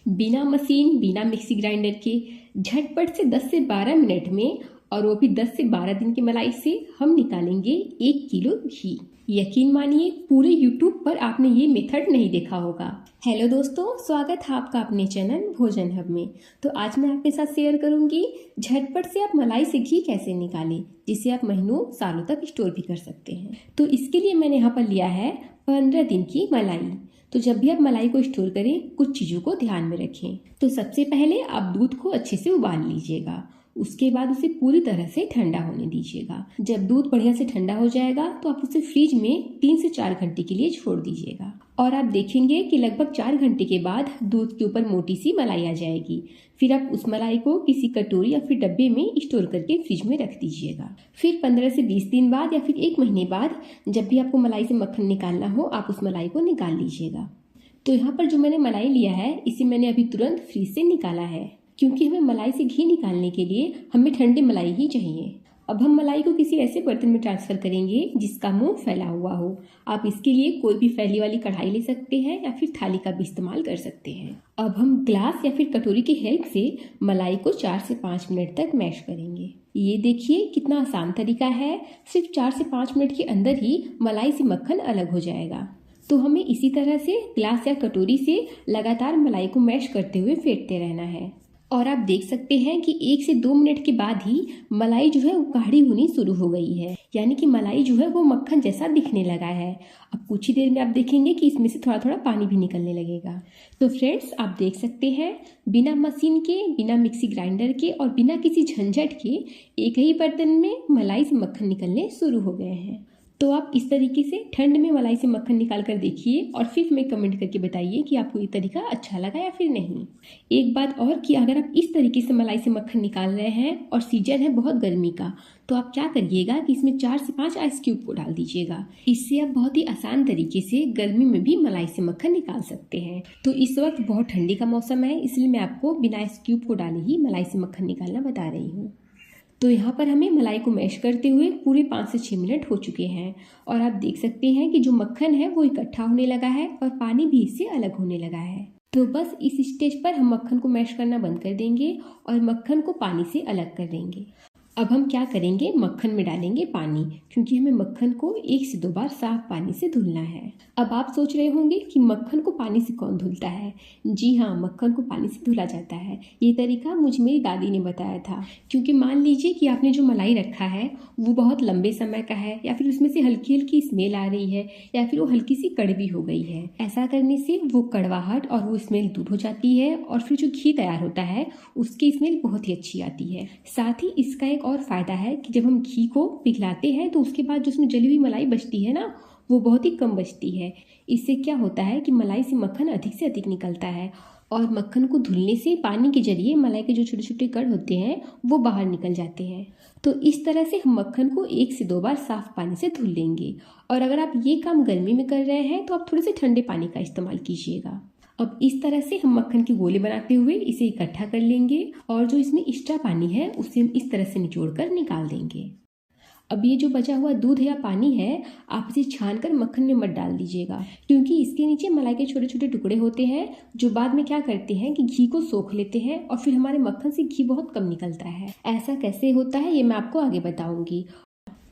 बिना मशीन बिना mixie grinder के झटपट से 10 से 12 मिनट में और वो भी 10 से 12 दिन की मलाई से हम निकालेंगे 1 किलो घी। यकीन मानिए पूरे यूट्यूब पर आपने ये मेथड नहीं देखा होगा। हेलो दोस्तों, स्वागत है आपका अपने चैनल भोजन हब में। तो आज मैं आपके साथ शेयर करूंगी झटपट से आप मलाई से घी कैसे निकालें, जिसे आप महीनों सालों तक स्टोर भी कर सकते हैं। तो इसके लिए मैंने यहाँ पर लिया है 15 दिन की मलाई। तो जब भी आप मलाई को स्टोर करें कुछ चीज़ों को ध्यान में रखें। तो सबसे पहले आप दूध को अच्छे से उबाल लीजिएगा, उसके बाद उसे पूरी तरह से ठंडा होने दीजिएगा। जब दूध बढ़िया से ठंडा हो जाएगा तो आप उसे फ्रिज में 3 से 4 घंटे के लिए छोड़ दीजिएगा और आप देखेंगे कि लगभग 4 घंटे के बाद दूध के ऊपर मोटी सी मलाई आ जाएगी। फिर आप उस मलाई को किसी कटोरी या फिर डब्बे में स्टोर करके फ्रिज में रख दीजिएगा। फिर 15 से 20 दिन बाद या फिर 1 महीने बाद जब भी आपको मलाई से मक्खन निकालना हो आप उस मलाई को निकाल लीजिएगा। तो यहाँ पर जो मैंने मलाई लिया है इसे मैंने अभी तुरंत फ्रिज से निकाला है, क्योंकि हमें मलाई से घी निकालने के लिए हमें ठंडी मलाई ही चाहिए। अब हम मलाई को किसी ऐसे बर्तन में ट्रांसफर करेंगे जिसका मुंह फैला हुआ हो। आप इसके लिए कोई भी फैली वाली कढ़ाई ले सकते हैं या फिर थाली का भी इस्तेमाल कर सकते हैं। अब हम ग्लास या फिर कटोरी की हेल्प से मलाई को 4 से 5 मिनट तक मैश करेंगे। ये देखिए कितना आसान तरीका है, सिर्फ 4 से 5 मिनट के अंदर ही मलाई से मक्खन अलग हो जाएगा। तो हमें इसी तरह से ग्लास या कटोरी से लगातार मलाई को मैश करते हुए फेंटते रहना है। और आप देख सकते हैं कि 1 से 2 मिनट के बाद ही मलाई जो है वो गाढ़ी होनी शुरू हो गई है, यानी कि मलाई जो है वो मक्खन जैसा दिखने लगा है। अब कुछ ही देर में आप देखेंगे कि इसमें से थोड़ा थोड़ा पानी भी निकलने लगेगा। तो फ्रेंड्स, आप देख सकते हैं बिना मशीन के, बिना मिक्सी ग्राइंडर के और बिना किसी झंझट के एक ही बर्तन में मलाई से मक्खन निकलने शुरू हो गए हैं। तो आप इस तरीके से ठंड में मलाई से मक्खन निकाल कर देखिए और फिर हमें कमेंट करके बताइए कि आपको ये तरीका अच्छा लगा या फिर नहीं। एक बात और कि अगर आप इस तरीके से मलाई से मक्खन निकाल रहे हैं और सीजन है बहुत गर्मी का, तो आप क्या करिएगा कि इसमें 4 से 5 आइस क्यूब को डाल दीजिएगा। इससे आप बहुत ही आसान तरीके से गर्मी में भी मलाई से मक्खन निकाल सकते हैं। तो इस वक्त बहुत ठंडी का मौसम है, इसलिए मैं आपको बिना आइस क्यूब को डाले ही मलाई से मक्खन निकालना बता रही हूँ। तो यहाँ पर हमें मलाई को मैश करते हुए पूरे 5 से 6 मिनट हो चुके हैं और आप देख सकते हैं कि जो मक्खन है वो इकट्ठा होने लगा है और पानी भी इससे अलग होने लगा है। तो बस इस स्टेज पर हम मक्खन को मैश करना बंद कर देंगे और मक्खन को पानी से अलग कर देंगे। अब हम क्या करेंगे, मक्खन में डालेंगे पानी, क्योंकि हमें मक्खन को 1 से 2 बार साफ पानी से धुलना है। अब आप सोच रहे होंगे कि मक्खन को पानी से कौन धुलता है। जी हाँ, मक्खन को पानी से धुला जाता है। ये तरीका मुझे मेरी दादी ने बताया था। क्योंकि मान लीजिए कि आपने जो मलाई रखा है वो बहुत लंबे समय का है, या फिर उसमें से हल्की हल्की स्मेल आ रही है, या फिर वो हल्की सी कड़वी हो गई है। ऐसा करने से वो कड़वाहट और वो स्मेल दूर हो जाती है और फिर जो घी तैयार होता है उसकी स्मेल बहुत ही अच्छी आती है। साथ ही इसका एक और फायदा है कि जब हम घी को पिघलाते हैं तो उसके बाद जो उसमें जली हुई मलाई बचती है ना, वो बहुत ही कम बचती है। इससे क्या होता है कि मलाई से मक्खन अधिक से अधिक निकलता है और मक्खन को धुलने से पानी के जरिए मलाई के जो छोटे छोटे कण होते हैं वो बाहर निकल जाते हैं। तो इस तरह से हम मक्खन को 1 से 2 बार साफ पानी से धुल लेंगे। और अगर आप ये काम गर्मी में कर रहे हैं तो आप थोड़े से ठंडे पानी का इस्तेमाल कीजिएगा। अब इस तरह से हम मक्खन के गोले बनाते हुए इसे इकट्ठा कर लेंगे और जो इसमें एक्स्ट्रा पानी है उसे हम इस तरह से निचोड़ कर निकाल देंगे। अब ये जो बचा हुआ दूध या पानी है आप इसे छान कर मक्खन में मत डाल दीजिएगा, क्योंकि इसके नीचे मलाई के छोटे छोटे टुकड़े होते हैं जो बाद में क्या करते हैं कि घी को सोख लेते हैं और फिर हमारे मक्खन से घी बहुत कम निकलता है। ऐसा कैसे होता है ये मैं आपको आगे बताऊंगी।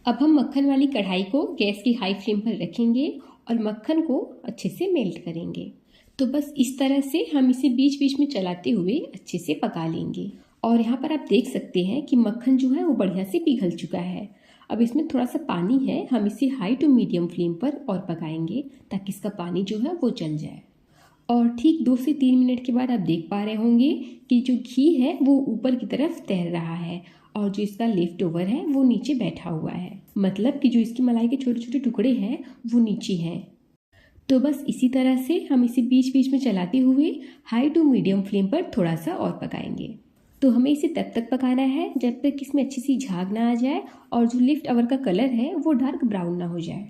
अब हम मक्खन वाली कढ़ाई को गैस की हाई फ्लेम पर रखेंगे और मक्खन को अच्छे से मेल्ट करेंगे। तो बस इस तरह से हम इसे बीच बीच में चलाते हुए अच्छे से पका लेंगे। और यहाँ पर आप देख सकते हैं कि मक्खन जो है वो बढ़िया से पिघल चुका है। अब इसमें थोड़ा सा पानी है, हम इसे हाई टू मीडियम फ्लेम पर और पकाएंगे ताकि इसका पानी जो है वो जल जाए। और ठीक 2 से 3 मिनट के बाद आप देख पा रहे होंगे कि जो घी है वो ऊपर की तरफ तैर रहा है और जो इसका लेफ्ट ओवर है वो नीचे बैठा हुआ है। मतलब कि जो इसकी मलाई के छोटे छोटे टुकड़े हैं वो नीचे हैं। तो बस इसी तरह से हम इसे बीच बीच में चलाते हुए हाई टू मीडियम फ्लेम पर थोड़ा सा और पकाएंगे। तो हमें इसे तब तक पकाना है जब तक इसमें अच्छी सी झाग ना आ जाए और जो लेफ्ट ओवर का कलर है वो डार्क ब्राउन ना हो जाए।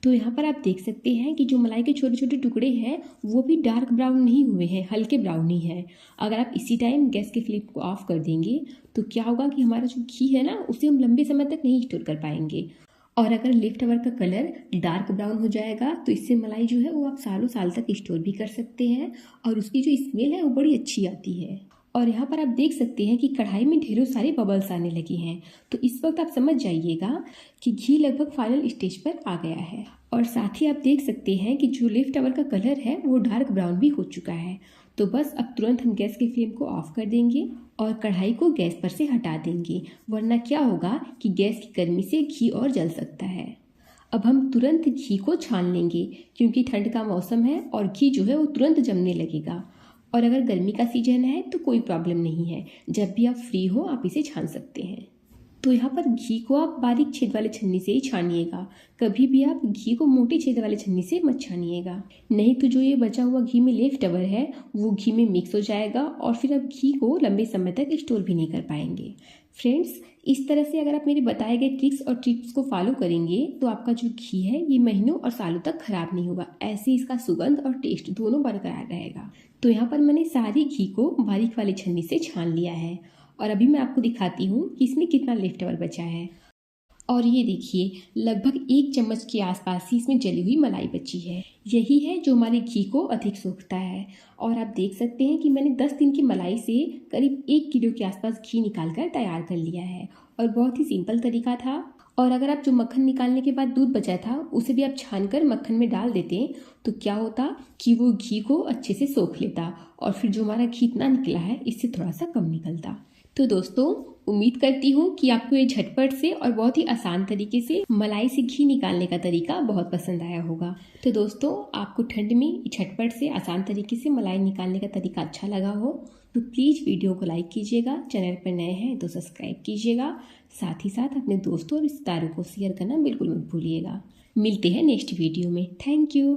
तो यहाँ पर आप देख सकते हैं कि जो मलाई के छोटे छोटे टुकड़े हैं वो भी डार्क ब्राउन नहीं हुए हैं, हल्के ब्राउन ही हैं। अगर आप इसी टाइम गैस के फ्लेम को ऑफ कर देंगे तो क्या होगा कि हमारा जो घी है ना उसे हम लंबे समय तक नहीं स्टोर कर पाएंगे और अगर लिफ्ट अवर का कलर डार्क ब्राउन हो जाएगा तो इससे मलाई जो है वो आप सालों साल तक स्टोर भी कर सकते हैं और उसकी जो स्मेल है वो बड़ी अच्छी आती है। और यहाँ पर आप देख सकते हैं कि कढ़ाई में ढेरों सारे बबल्स आने लगे हैं, तो इस वक्त आप समझ जाइएगा कि घी लगभग फाइनल स्टेज पर आ गया है। और साथ ही आप देख सकते हैं कि जो लिफ्ट अवर का कलर है वो डार्क ब्राउन भी हो चुका है। तो बस अब तुरंत हम गैस की फ्लेम को ऑफ कर देंगे और कढ़ाई को गैस पर से हटा देंगे, वरना क्या होगा कि गैस की गर्मी से घी और जल सकता है। अब हम तुरंत घी को छान लेंगे क्योंकि ठंड का मौसम है और घी जो है वो तुरंत जमने लगेगा। और अगर गर्मी का सीजन है तो कोई प्रॉब्लम नहीं है, जब भी आप फ्री हो आप इसे छान सकते हैं। तो यहाँ पर घी को आप बारीक छेद वाले छन्नी से ही छानिएगा, कभी भी आप घी को मोटे छेद वाले छन्नी से मत छानिएगा, नहीं तो जो ये बचा हुआ घी में लेफ्ट ओवर है वो घी में मिक्स हो जाएगा और फिर आप घी को लंबे समय तक स्टोर भी नहीं कर पाएंगे। फ्रेंड्स, इस तरह से अगर आप मेरे बताए गए ट्रिक्स और टिप्स को फॉलो करेंगे तो आपका जो घी है ये महीनों और सालों तक खराब नहीं होगा, ऐसे इसका सुगंध और टेस्ट दोनों बरकरार रहेगा। तो यहाँ पर मैंने सारी घी को बारीक वाली छन्नी से छान लिया है और अभी मैं आपको दिखाती हूँ कि इसमें कितना लेफ्ट ओवर बचा है। और ये देखिए, लगभग 1 चम्मच के आसपास ही इसमें जली हुई मलाई बची है। यही है जो हमारे घी को अधिक सोखता है। और आप देख सकते हैं कि मैंने 10 दिन की मलाई से करीब 1 किलो के आसपास घी निकाल कर तैयार कर लिया है और बहुत ही सिंपल तरीका था। और अगर आप जो मक्खन निकालने के बाद दूध बचा था उसे भी आप छान कर मक्खन में डाल देते तो क्या होता कि वो घी को अच्छे से सोख लेता और फिर जो हमारा घी इतना निकला है इससे थोड़ा सा कम निकलता। तो दोस्तों, उम्मीद करती हूँ कि आपको ये झटपट से और बहुत ही आसान तरीके से मलाई से घी निकालने का तरीका बहुत पसंद आया होगा। तो दोस्तों, आपको ठंड में झटपट से आसान तरीके से मलाई निकालने का तरीका अच्छा लगा हो तो प्लीज़ वीडियो को लाइक कीजिएगा, चैनल पर नए हैं तो सब्सक्राइब कीजिएगा, साथ ही साथ अपने दोस्तों और रिश्तेदारों को शेयर करना बिल्कुल मत भूलिएगा। मिलते हैं नेक्स्ट वीडियो में। Thank you.